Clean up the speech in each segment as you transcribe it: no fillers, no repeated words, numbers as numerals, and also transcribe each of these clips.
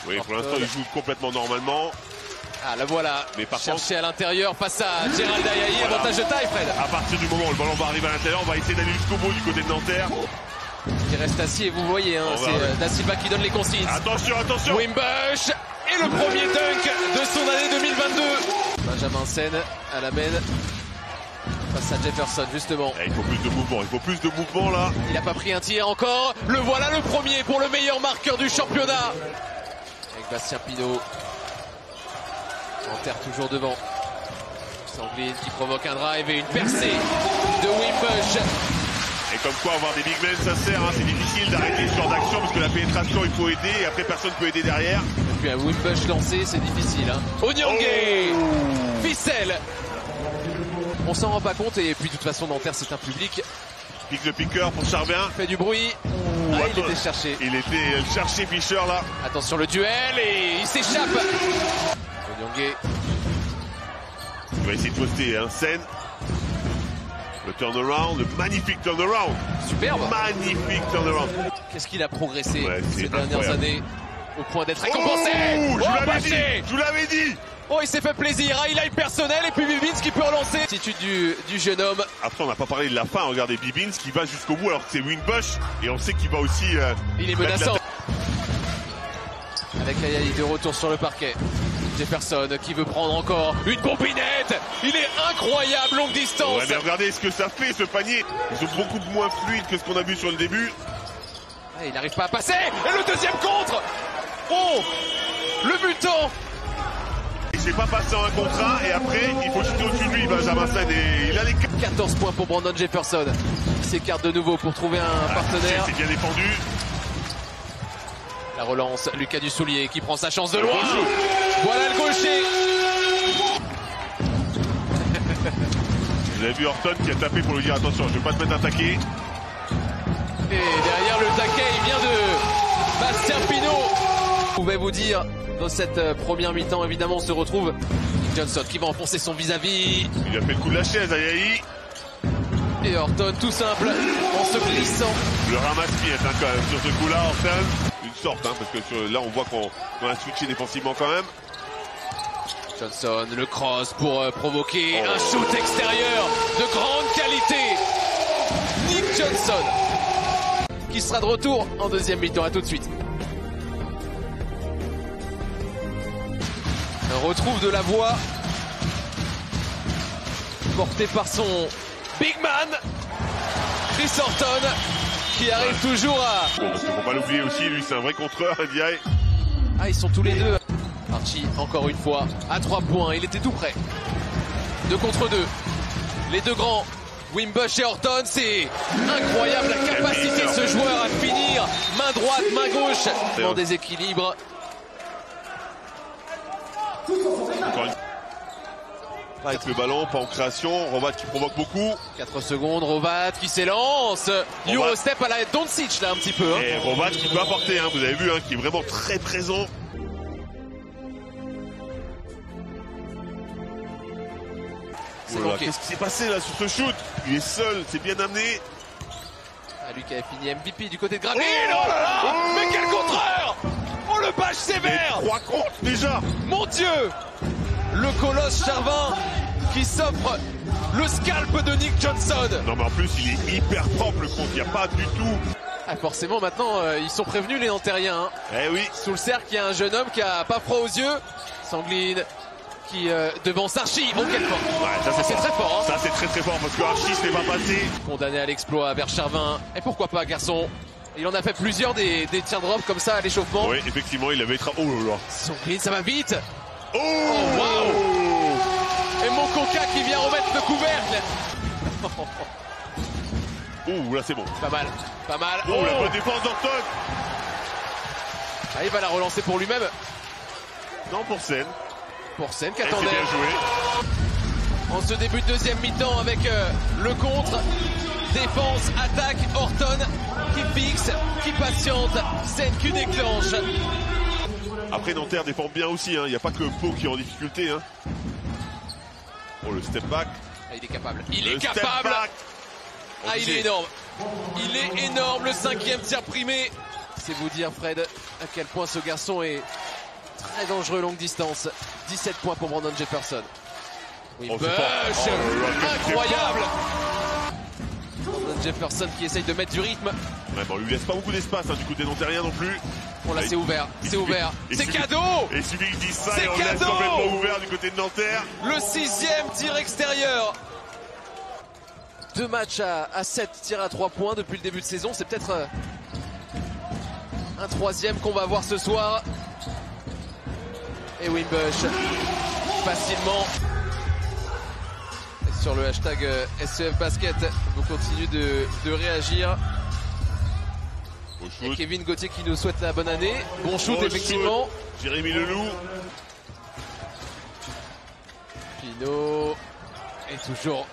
Oui, pour l'instant, il joue complètement normalement. Ah, la voilà. Mais par chercher à l'intérieur face à Gérald Ayayi. Voilà. Avantage de taille, Fred. À partir du moment où le ballon va arriver à l'intérieur, on va essayer d'aller jusqu'au bout du côté de Nanterre. Il reste assis et vous voyez, hein, c'est Da Silva qui donne les consignes. Attention, attention. Wimbush et le premier dunk de son année 2022. Benjamin Sen à la main face à Jefferson, justement. Il faut plus de mouvement, il faut plus de mouvement là. Il n'a pas pris un tir encore. Le voilà, le premier pour le meilleur marqueur du championnat. Avec Bastien Pinot. Nanterre toujours devant. Sangline qui provoque un drive et une percée de Wimbush. Et comme quoi avoir des big men ça sert, hein. C'est difficile d'arrêter ce genre d'action parce que la pénétration il faut aider et après personne peut aider derrière. Et puis un Wimbush lancé c'est difficile. Hein. Onyongue, ficelle. On s'en rend pas compte et puis de toute façon Nanterre c'est un public. Pique le piqueur pour Charvin. Fait du bruit. Il était cherché. Il était cherché Fischer là. Attention le duel et il s'échappe. Onyongue. Il va essayer de poster hein. Sen. Le turnaround, le magnifique turnaround. Superbe. Magnifique turnaround. Qu'est-ce qu'il a progressé ces dernières incroyable. années au point d'être récompensé. Je vous l'avais dit. Oh, il s'est fait plaisir, highlight personnel et puis Bibins qui peut relancer. L'attitude du jeune homme. Après, on n'a pas parlé de la fin. Regardez Bibins qui va jusqu'au bout alors que c'est Wimbush et on sait qu'il va aussi. Il est menaçant. Avec Ayayi de retour sur le parquet. Jefferson qui veut prendre encore une combinette. Il est incroyable, longue distance. Ouais, mais regardez ce que ça fait ce panier. Ils sont beaucoup moins fluides que ce qu'on a vu sur le début. Ah, il n'arrive pas à passer. Et le deuxième contre. Oh, le butant. Il s'est pas passé en un contre 1 et après il faut chuter au-dessus de lui Benjamin Sen et il a les 14 points pour Brandon Jefferson. Il s'écarte de nouveau pour trouver un partenaire. C'est bien défendu. La relance, Lucas Dussoulier qui prend sa chance de loin. Voilà le gaucher. Vous avez vu Horton qui a tapé pour lui dire attention, je vais pas te mettre un taquet. Et derrière le taquet, il vient de Bastien Pinot. Je pouvais vous dire, dans cette première mi-temps, évidemment, on se retrouve Johnson qui va enfoncer son vis-à-vis. Il a fait le coup de la chaise, Ayayi. Et Horton, tout simple, en se glissant. Le ramasse-pied hein, quand même sur ce coup-là, Horton. Une sorte, hein, parce que là on voit qu'on a switché défensivement quand même. Johnson, le cross pour provoquer un shoot extérieur de grande qualité. Nick Johnson, qui sera de retour en deuxième mi-temps. À tout de suite. On retrouve de la voix portée par son big man, Chris Horton, qui arrive toujours à... Bon, parce qu'il faut pas l'oublier aussi, lui c'est un vrai contreur, Ndiaye. Ah, ils sont tous les deux. Archie, encore une fois, à 3 points, il était tout près. 2 contre 2. Les deux grands, Wimbush et Horton, c'est incroyable la capacité de ce joueur à finir. Main droite, main gauche, en déséquilibre. Pas avec le ballon, pas en création. Rovat qui provoque beaucoup. 4 secondes, Rovat qui s'élance. Eurostep à la Doncic là un petit peu. Hein. Et Rovat qui peut apporter, hein, vous avez vu, hein, qui est vraiment très présent. Qu'est-ce qui s'est passé là sur ce shoot? Il est seul, c'est bien amené. Ah, lui qui avait fini MVP du côté de Gravelines. Mais quel contreur! Oh, le bâche sévère! 3 comptes déjà! Mon Dieu! Le colosse Charvin qui s'offre le scalp de Nick Johnson. Non mais en plus il est hyper propre le compte, il n'y a pas du tout. Ah, forcément maintenant ils sont prévenus les Nantériens. Hein. Eh oui. Sous le cercle il y a un jeune homme qui a pas froid aux yeux. Sangline qui devance Archie. Oh quel fort. Ouais, ça c'est très fort. Hein. Ça c'est très fort parce que Archie ce n'est pas passé. Condamné à l'exploit vers Charvin. Et pourquoi pas garçon? Il en a fait plusieurs des tirs drop comme ça à l'échauffement. Oui effectivement il avait... Oh là là. Sangline ça va vite. Oh, wow. Et mon coca qui vient remettre le couvercle. Oh là c'est bon. Pas mal, pas mal. Oh, la bonne défense d'Horton. Ah, il va la relancer pour lui-même. Non pour Sen. Pour Sen qui C'est attendait. bien joué. En ce début de deuxième mi-temps avec le contre. Défense, attaque, Horton qui fixe, qui patiente. Sen qui déclenche. Après Nanterre défend bien aussi, hein. Il n'y a pas que Pau qui est en difficulté. Hein. Oh le step back. Ah, il est capable. Il est capable. Ah il est énorme. Il est énorme le 5e tir primé. C'est vous dire Fred à quel point ce garçon est Très dangereux longue distance. 17 points pour Brandon Jefferson. Wimbush, incroyable. Brandon Jefferson qui essaye de mettre du rythme. Ouais, bon, on lui laisse pas beaucoup d'espace du coup des Nanterriens non plus. Bon là c'est ouvert, c'est ouvert. C'est cadeau. Et il suffit qu'il dise ça et on laisse complètement ouvert du côté de Nanterre. Le 6e tir extérieur. 2 matchs à 7 tirs à 3 points depuis le début de saison. C'est peut-être un 3e qu'on va voir ce soir. Et Wimbush facilement. Et sur le hashtag SCF Basket, vous continuez de réagir. Et Kevin Gauthier qui nous souhaite la bonne année. Bon shoot effectivement. Jérémy Leloup. Pino. Et toujours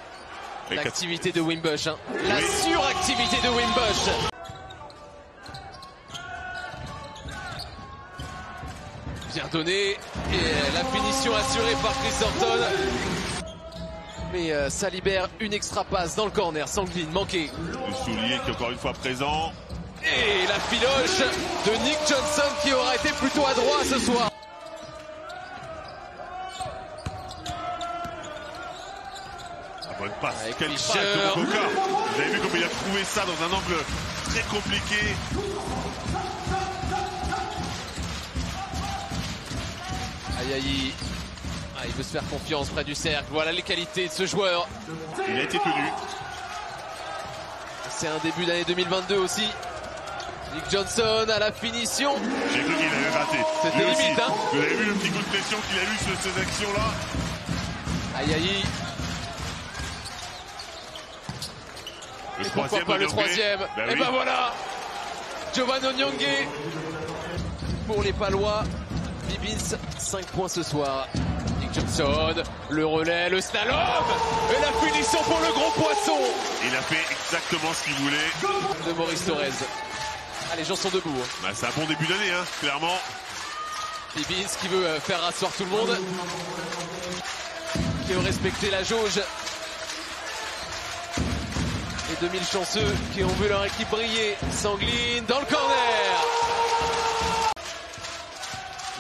l'activité de Wimbush. La suractivité de Wimbush. Bien donné. Et la finition assurée par Chris Horton. Mais ça libère une extra passe dans le corner. Sanguine manqué. Le soulier qui est encore une fois présent. Et la filoche de Nick Johnson qui aura été plutôt adroit ce soir. Bonne passe. Quelle passe de Boca. Vous avez vu comment il a trouvé ça dans un angle très compliqué. Aïe aïe. Ah, il veut se faire confiance près du cercle. Voilà les qualités de ce joueur. Il a été tenu. C'est un début d'année 2022 aussi. Nick Johnson à la finition. J'ai cru qu'il avait raté. C'était limite, hein. Vous avez vu le petit coup de pression qu'il a eu sur ces actions-là. Aïe aïe. Le pourquoi pas le 3e. Bah et ben voilà. Giovanni Onyongue. Pour les Palois. Bibins, 5 points ce soir. Nick Johnson, le relais, le slalom. Et la finition pour le gros poisson. Il a fait exactement ce qu'il voulait. De Maurice Thorez. Ah, les gens sont debout. Bah, c'est un bon début d'année, clairement. Bibins qui veut faire rasseoir tout le monde. Qui veut respecter la jauge. Les 2000 chanceux qui ont vu leur équipe briller. Sanguine dans le corner.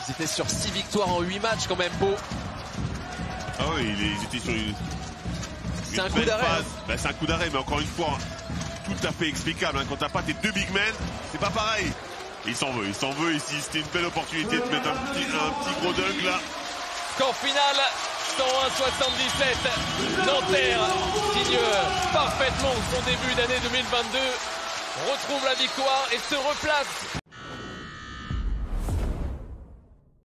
Ils étaient sur 6 victoires en 8 matchs quand même, Pau. Ah oui, ils étaient sur une c'est un coup d'arrêt. Bah, c'est un coup d'arrêt, mais encore une fois, tout à fait explicable. Quand t'as pas tes 2 big men, c'est pas pareil. Il s'en veut ici. C'était une belle opportunité de mettre un petit gros dunk là. Score final 101-77. Nanterre signe parfaitement son début d'année 2022. Retrouve la victoire et se replace